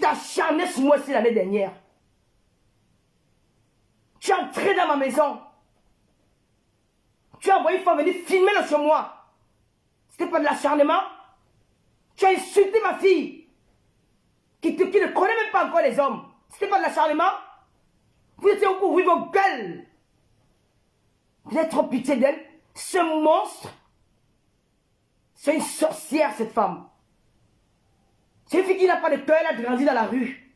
t'es acharné sur moi aussi l'année dernière. Tu es entré dans ma maison. Tu as envoyé une femme venir filmer le chez moi. C'était pas de l'acharnement. Tu as insulté ma fille. Qui ne connaît même pas encore les hommes. C'était pas de l'acharnement. Vous étiez au couvrir vos gueules. Vous avez trop pitié d'elle. Ce monstre. C'est une sorcière, cette femme. C'est une fille qui n'a pas de cœur, elle a grandi dans la rue.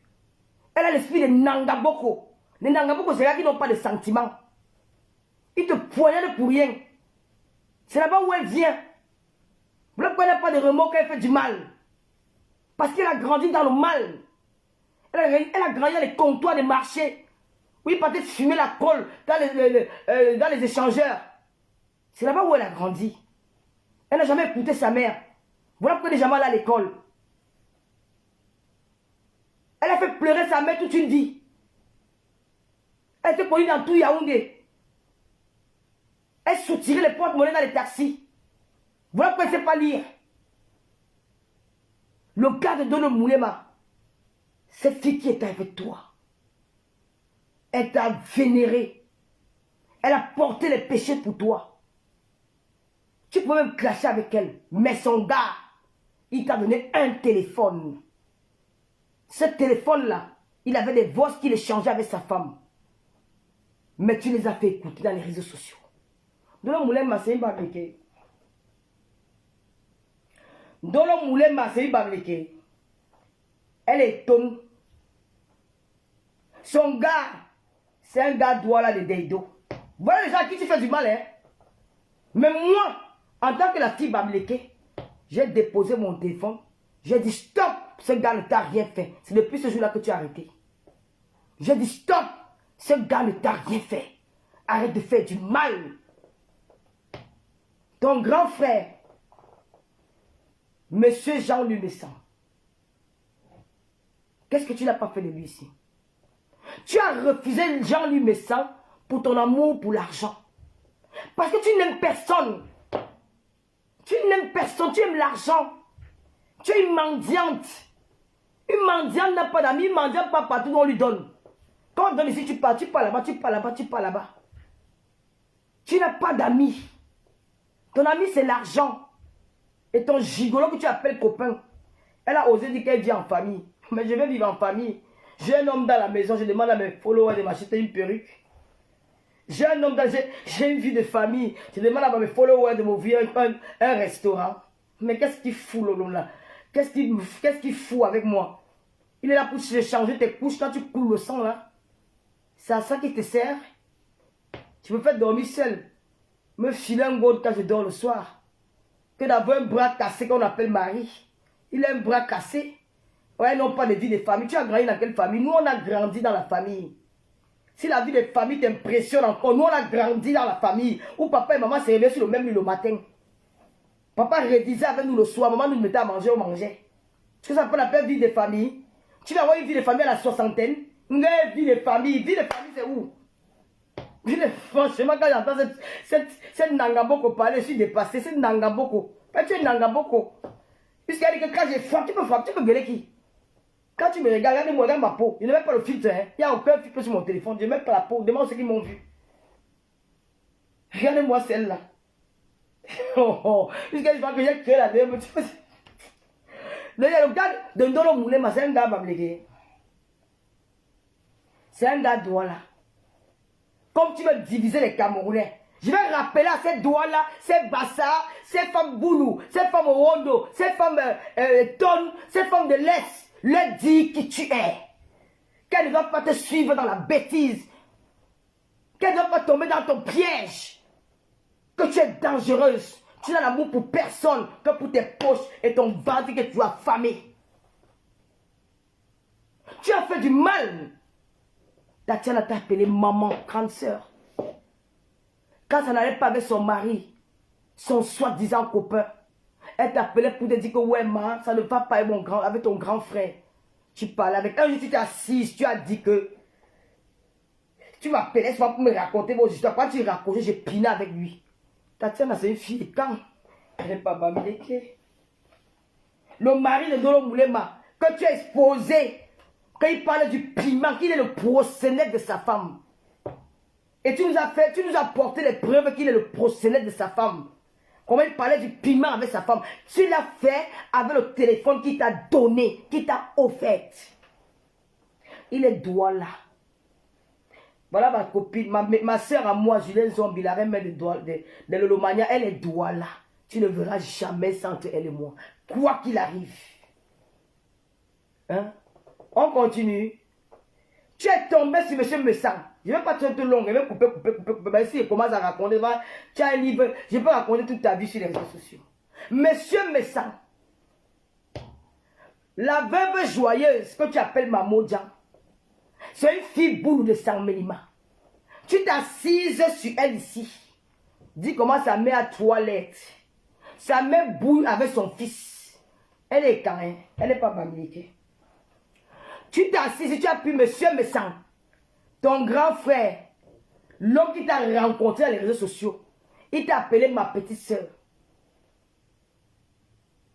Elle a l'esprit des Nangaboko. Les Nangaboko, c'est là qui n'ont pas de sentiments. Ils te poignardent pour rien. C'est là-bas où elle vient. Vous ne prenez pas de remords qu'elle fait du mal. Parce qu'elle a grandi dans le mal. Elle a grandi dans les comptoirs des marchés. Où ils partaient fumer la colle dans les échangeurs. C'est là-bas où elle a grandi. Elle n'a jamais écouté sa mère. Voilà pourquoi elle n'est jamais allée à l'école. Elle a fait pleurer sa mère toute une vie. Elle était connue dans tout Yaoundé. Elle soutirait les porte-monnaies dans les taxis. Voilà pourquoi elle ne sait pas lire. Le gars de Dono Moulema, cette fille qui est avec toi, elle t'a vénéré. Elle a porté les péchés pour toi. Tu peux même clasher avec elle. Mais son gars, il t'a donné un téléphone. Ce téléphone-là, il avait des voix qu'il échangeait avec sa femme. Mais tu les as fait écouter dans les réseaux sociaux. Dono Moulema, c'est une bablique. Dono Moulema, c'est une bablique. Elle est tonne. Son gars, c'est un gars douala de Deido. Voilà les gens à qui tu fais du mal, hein. Mais moi, en tant que la fille bablique, j'ai déposé mon téléphone. J'ai dit stop, ce gars ne t'a rien fait. C'est depuis ce jour-là que tu as arrêté. J'ai dit stop, ce gars ne t'a rien fait. Arrête de faire du mal. Ton grand frère, Monsieur Jean-Louis Messan, qu'est-ce que tu n'as pas fait de lui ici? Tu as refusé Jean-Louis Messan pour ton amour pour l'argent. Parce que tu n'aimes personne. Tu n'aimes personne, tu aimes l'argent. Tu es une mendiante. Une mendiante n'a pas d'amis, une mendiante pas partout, on lui donne. Quand on donne ici, tu pars là-bas, tu pars là-bas, tu pars là-bas. Tu n'as pas d'amis. Ton ami, c'est l'argent. Et ton gigolo que tu appelles copain, elle a osé dire qu'elle vit en famille. Mais je vais vivre en famille. J'ai un homme dans la maison, je demande à mes followers de m'acheter une perruque. J'ai un homme dans... J'ai une vie de famille. Je demande à mes followers de m'ouvrir un restaurant. Mais qu'est-ce qu'il fout, l'homme là? Qu'est-ce qu'il fout avec moi? Il est là pour changer tes couches quand tu coules le sang là. C'est à ça qui te sert. Tu me fais dormir seul. Me filer un gold quand je dors le soir. Que d'avoir un bras cassé qu'on appelle mari. Il a un bras cassé. Ouais, non, pas de vie de famille. Tu as grandi dans quelle famille? Nous, on a grandi dans la famille. Si la vie de famille t'impressionne encore, nous, on a grandi dans la famille. Où papa et maman se réveillent sur le même lit le matin. Papa révisait avec nous le soir. Maman nous mettait à manger, on mangeait. Est-ce que ça peut l'appeler vie de famille? Tu vas avoir une vie de famille à la soixantaine? Une vie de famille. Vie de famille, c'est où? Franchement, quand j'entends cette Nangaboko parler, je suis dépassé. Cette Nangaboko. Quand tu es Nangaboko, puisqu'elle dit que quand je frappe, tu peux gueuler qui? Quand tu me regardes, regarde-moi dans ma peau. Je ne mets pas le filtre. Hein. Il n'y a aucun filtre sur mon téléphone. Je ne mets pas la peau. Demande ceux qui m'ont vu. Regardez-moi celle-là. Oh, oh. Puisqu'elle voit que j'ai créé la deuxième. Le gars de Ndolo Moulema, c'est un gars bablégué. C'est un gars douala. Comme tu veux diviser les Camerounais. Je vais rappeler à ces douala, ces Bassa, ces femmes Boulou, ces femmes Rondo, ces femmes Ton, ces femmes de l'Est. Leur dis qui tu es. Qu'elle ne doit pas te suivre dans la bêtise. Qu'elle ne doit pas tomber dans ton piège. Que tu es dangereuse. Tu n'as l'amour pour personne que pour tes poches et ton ventre que tu as affamé. Tu as fait du mal. Tatiana t'a appelé maman, grande sœur. Quand ça n'allait pas avec son mari, son soi-disant copain, elle t'appelait pour te dire que ouais, man, ça ne va pas avec ton grand frère. Tu parles avec un jour, tu t'es assise, tu as dit que tu m'appelais souvent pour me raconter vos histoires. Quand tu racontais, j'ai piné avec lui. Tatiana, c'est une fille de quand elle n'est pas bamileke. Le mari de Ndolo Moulema, que tu as exposé Quand il parlait du piment, qu'il est le proxénète de sa femme. Et tu nous as porté les preuves qu'il est le proxénète de sa femme. Comment il parlait du piment avec sa femme. Tu l'as fait avec le téléphone qu'il t'a donné, qu'il t'a offert. Il est Douala. Voilà ma copine, ma soeur à moi, Julien Zombi, la reine de l'Olomania, elle est Douala. Tu ne verras jamais ça entre elle et moi. Quoi qu'il arrive. Hein? On continue. Tu es tombé sur M. Messang. Je ne vais pas te long, je vais couper. Mais si je commence à raconter, tu as un livre, je peux raconter toute ta vie sur les réseaux sociaux. Monsieur Messang, la veuve joyeuse que tu appelles Maman Djan, c'est une fille boule de sang Mélima. Tu t'assises sur elle ici. Dis comment sa mère à toilette. Sa mère bouille avec son fils. Elle est carrée. Elle n'est pas bamiliquée. Tu t'assises, tu as pu Monsieur Messang, ton grand frère, l'homme qui t'a rencontré dans les réseaux sociaux, il t'a appelé ma petite soeur.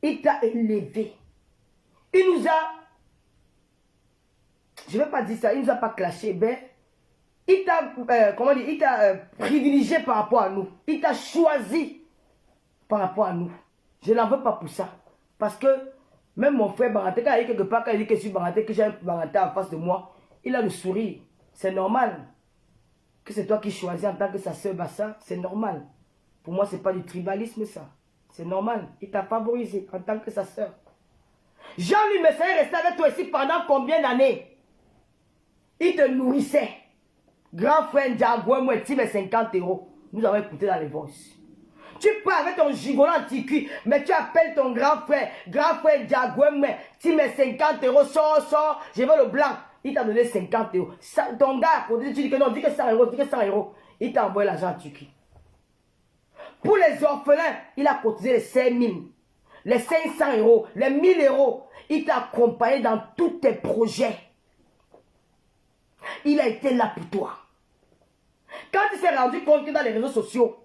Il t'a élevé. Il nous a, je ne vais pas dire ça, il ne nous a pas clashé, ben, il t'a, comment dire, il t'a privilégié par rapport à nous. Il t'a choisi par rapport à nous. Je n'en veux pas pour ça. Parce que même mon frère Baraté, quand il est quelque part, quand il dit que je suis Baraté, que j'ai un Baraté en face de moi, il a le sourire. C'est normal. Que c'est toi qui choisis en tant que sa soeur Bassa, c'est normal. Pour moi, ce n'est pas du tribalisme, ça. C'est normal. Il t'a favorisé en tant que sa soeur. Jean-Louis Messin est resté avec toi ici pendant combien d'années? Il te nourrissait. Grand frère Ndiagoué, moi, tu mets 50 €. Nous avons écouté dans les voices. Tu pars avec ton gigolant antiqui, mais tu appelles ton grand frère Ndiagoué, tu mets 50 €, sors, je veux le blanc. Il t'a donné 50 €. Ton gars, tu dis que non, dis que 100 €, dis que 100 €. Il t'a envoyé l'argent en Turquie. Pour les orphelins, il a cotisé les 5 000, les 500 €, les 1 000 €. Il t'a accompagné dans tous tes projets. Il a été là pour toi. Quand il s'est rendu compte que dans les réseaux sociaux,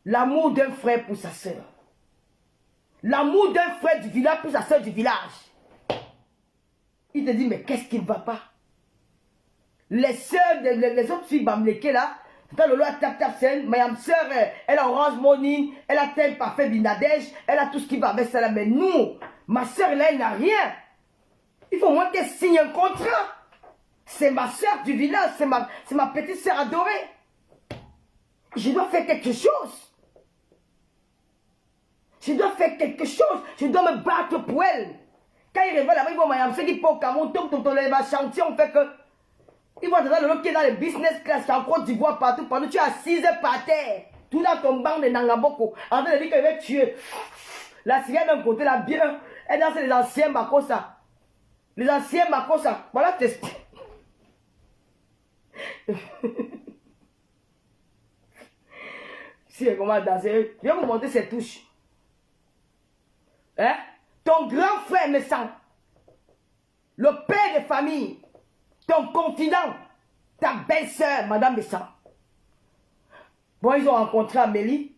l'amour d'un frère pour sa soeur, l'amour d'un frère du village pour sa soeur du village, il te dit, mais qu'est-ce qui ne va pas? Les soeurs, les autres filles bamlékées là, dans le loi tap scène, ma soeur, elle a Orange Money, elle a tel parfait Binadège, elle a tout ce qui va avec ça là. Mais nous, ma soeur là, elle n'a rien. Il faut moins qu'elle signe un contrat. C'est ma soeur du village, c'est ma petite soeur adorée. Je dois faire quelque chose. Je dois faire quelque chose. Je dois me battre pour elle. Quand il révèle là-bas, ils vont m'acheter qui pour Cameroun, les chantiers, on fait que. Ils vont dans le qui est dans les business class, en Côte d'Ivoire, partout, pendant tu es assise par terre. Tout dans ton banc de Nangaboko. En train de dire qu'elle va tuer. La cigarette d'un côté, la bière, elle danse les anciens Makosa. Les anciens Makosa. Voilà, test. Si elle commence à danser, je vais vous montrer ses touches. Hein? Ton grand frère Messang, le père de famille, ton confident, ta belle-sœur, Madame Messang. Bon, ils ont rencontré Amélie.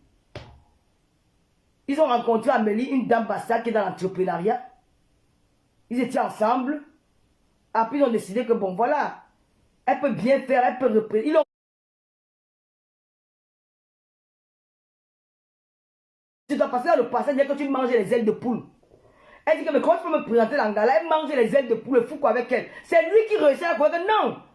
Ils ont rencontré Amélie, une dame Bassa qui est dans l'entrepreneuriat. Ils étaient ensemble. Après, ils ont décidé que, bon, voilà, elle peut bien faire, elle peut représenter. Ils ont... Tu dois passer dans le passage, dire que tu manges les ailes de poule. Elle dit que, mais comment tu peux me présenter l'angala? Elle mange les ailes de poule, fou quoi avec elle. C'est lui qui réussit à croire que non.